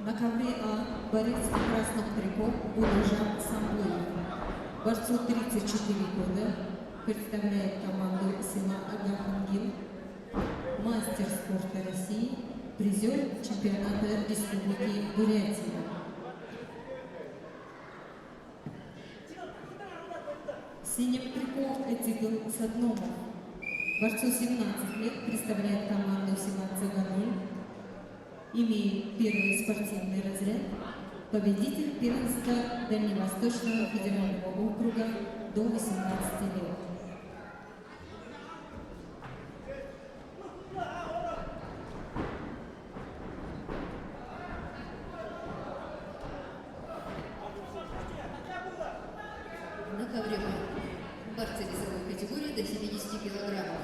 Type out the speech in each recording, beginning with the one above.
На ковре А борец в красном трико Булыжан Самбуев. Борцу 34 года, представляет команду села Агахангил, мастер спорта России, призер чемпионата Республики Бурятия. В синем трико Этигл Садномов. Борцу 17 лет, представляет команду села Цагануль, имеет первый спортивный разряд, победитель первенства Дальневосточного федерального округа до 18 лет. На ковре борцы весовой категории до 70 килограммов.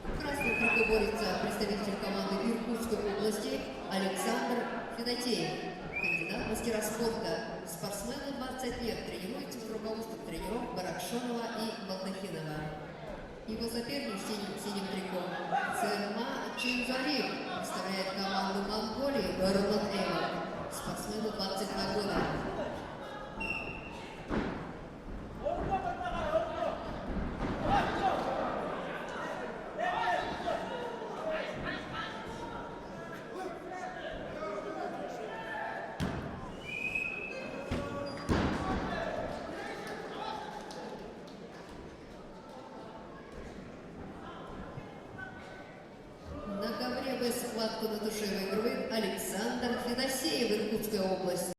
В красном трико борется представитель команды Иркутской области Александр Федотеев, кандидат в мастера спорта, спортсмену 20 лет, тренируется под руководством тренеров Баракшонова и Балтахинова. Его соперник в синем трико Церма Чинзари представляет команду Монголии Ронald Эйвор, спортсмену 22 года. На ковре без схватку на душе выигрывает Александр Федосеев, Иркутская область.